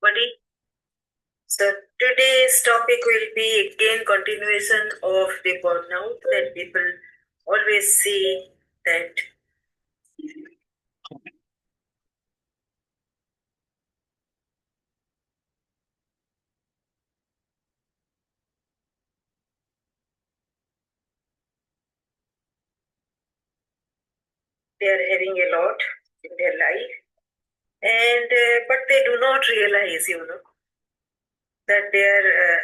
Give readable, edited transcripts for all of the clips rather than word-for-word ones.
Buddy. So today's topic will be again continuation of the burnout that people always say that they are having a lot in their life, and but they do not realize, that they are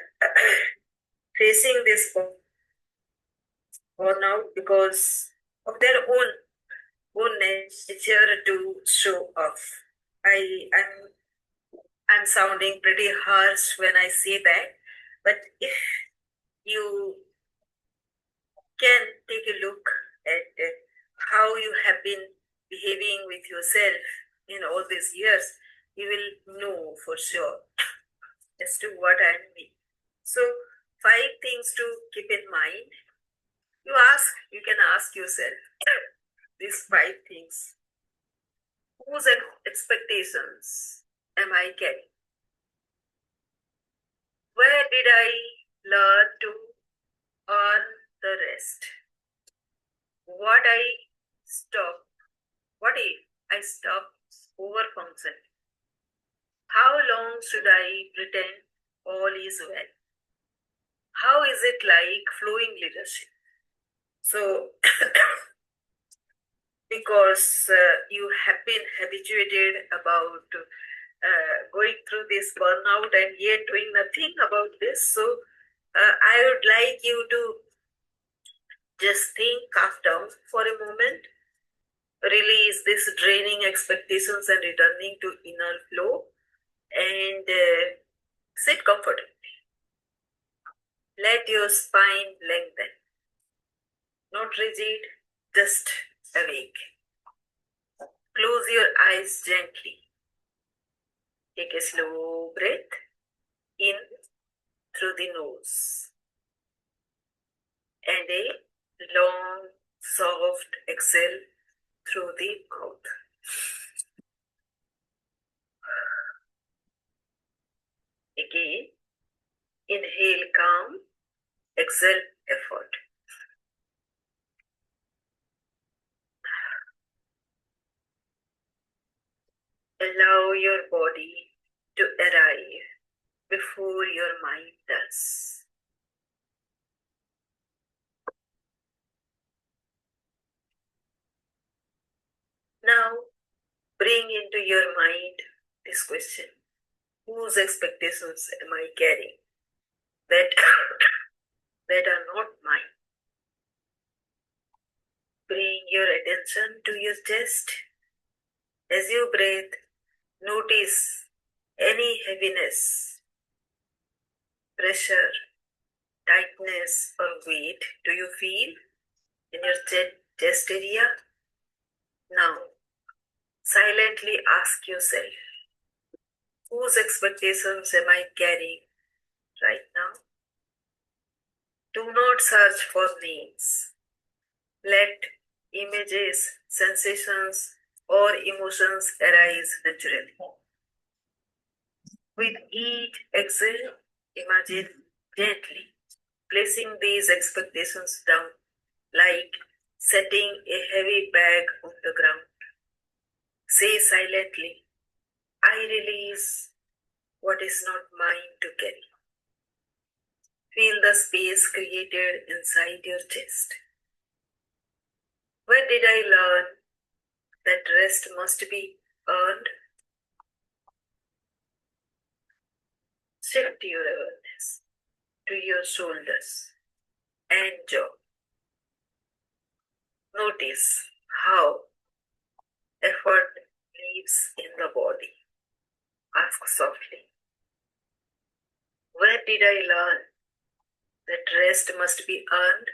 facing this burnout because of their own nature to show off. I'm sounding pretty harsh when I say that, but if you can take a look at how you have been behaving with yourself in all these years, you will know for sure as to what I mean. So, five things to keep in mind. You can ask yourself these five things. Whose expectations am I carrying? Where did I learn to earn the rest? What I stop? What if I stop over functioning? How long should I pretend all is well? How is it like flowing leadership? So, because you have been habituated about going through this burnout and yet doing nothing about this, so I would like you to just think, calm down for a moment, release this draining expectations and returning to inner flow, and sit comfortably. Let your spine lengthen, not rigid, just awake. Close your eyes gently. Take a slow breath in through the nose and a long, soft exhale through the mouth. Again, inhale calm, exhale effort. Allow your body to arrive before your mind does. Now, bring into your mind this question: whose expectations am I carrying that, that are not mine? Bring your attention to your chest. As you breathe, notice any heaviness, pressure, tightness, or weight do you feel in your chest area? Now, silently ask yourself, whose expectations am I carrying right now? Do not search for names. Let images, sensations, or emotions arise naturally. With each exhale, imagine gently placing these expectations down, like setting a heavy bag on the ground. Say silently, I release what is not mine to carry. Feel the space created inside your chest. When did I learn that rest must be earned? Shift your awareness to your shoulders and jaw. Notice how effort lives in the body. Ask softly, where did I learn that rest must be earned?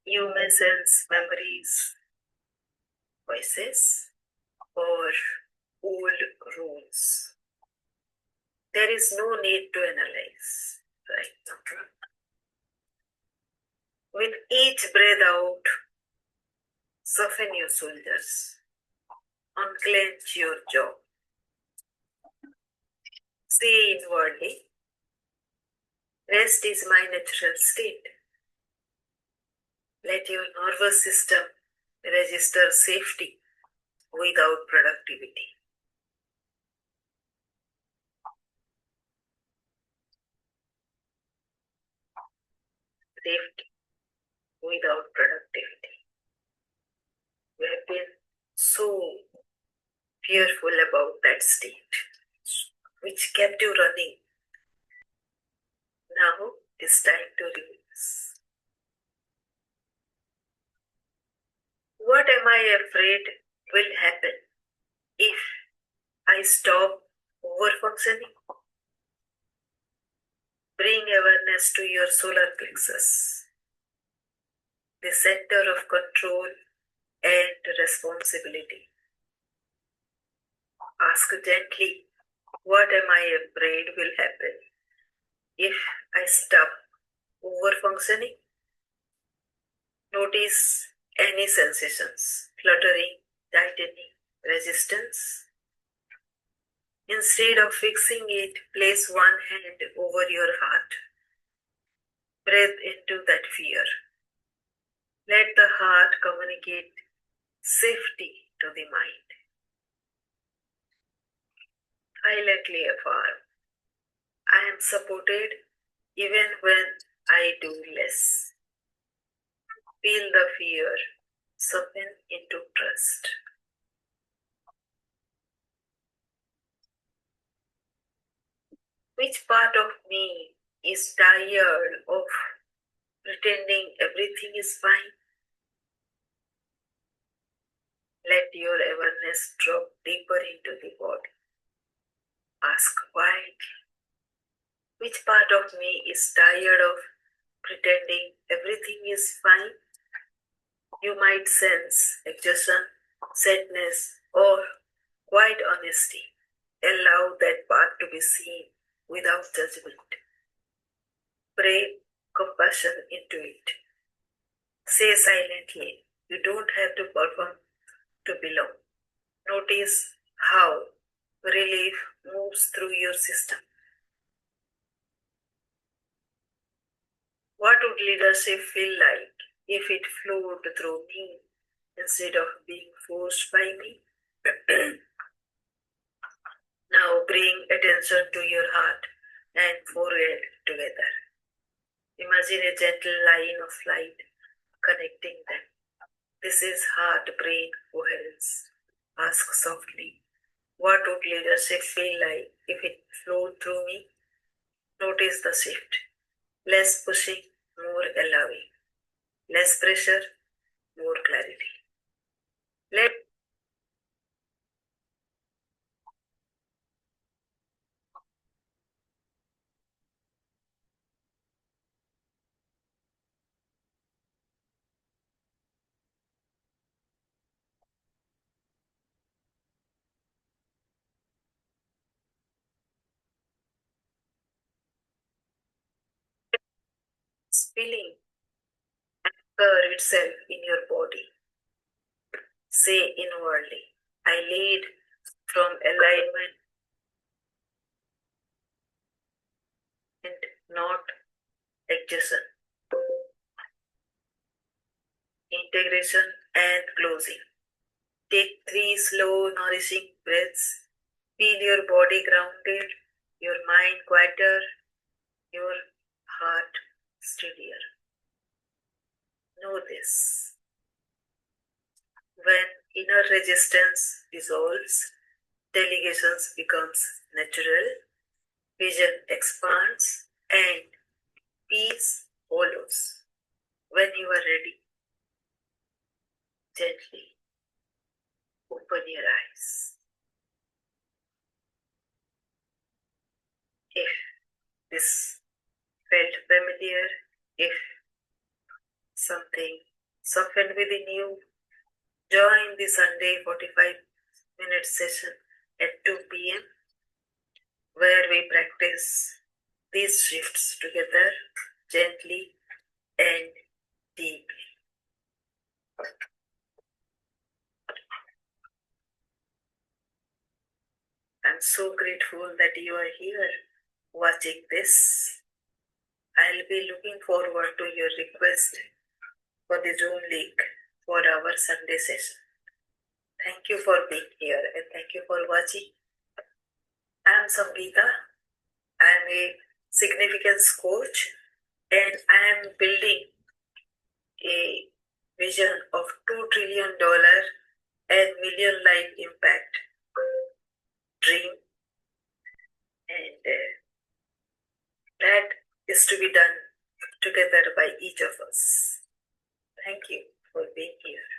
You may sense memories, voices, or old rules. There is no need to analyze right now. With each breath out, soften your shoulders, unclench your jaw. Say inwardly, rest is my natural state. Let your nervous system register safety without productivity. Safety without productivity. We have been so fearful about that state, which kept you running. Now it's time to release. What am I afraid will happen if I stop overfunctioning? Bring awareness to your solar plexus, the center of control and responsibility. Ask gently, what am I afraid will happen if I stop overfunctioning? Notice any sensations, fluttering, tightening, resistance. Instead of fixing it, place one hand over your heart. Breathe into that fear. Let the heart communicate safety to the mind. Silently affirm, I am supported even when I do less. Feel the fear soften into trust. Which part of me is tired of pretending everything is fine? Let your awareness drop deeper into the body. Ask why. Which part of me is tired of pretending everything is fine? You might sense exhaustion, sadness, or quiet honesty. Allow that part to be seen without judgment. Pray compassion into it. Say silently, you don't have to perform to belong. Notice how relief moves through your system. What would leadership feel like if it flowed through me instead of being forced by me? Now bring attention to your heart and forehead together. Imagine a gentle line of light connecting them. This is heart-brain coherence. Ask softly, what would leadership feel like if it flowed through me? Notice the shift. Less pushing, more allowing. Less pressure, more clarity. Let this feeling anchor itself in your body. Say inwardly, I lead from alignment and not exhaustion, integration and closing. Take 3 slow, nourishing breaths. Feel your body grounded, your mind quieter, your heart steadier. Know this. When inner resistance dissolves, delegations becomes natural, vision expands, and peace follows. When you are ready, gently open your eyes. If this felt familiar, if something softened within you, join the Sunday 45-minute session at 2 p.m. where we practice these shifts together gently and deeply. I'm so grateful soul that you are here watching this. I'll be looking forward to your request for the Zoom link for our Sunday session. Thank you for being here and thank you for watching. I'm Samgeeta. I'm a significance coach and I am building a vision of $2 trillion and million life impact dream, and that is to be done together by each of us. Thank you for being here.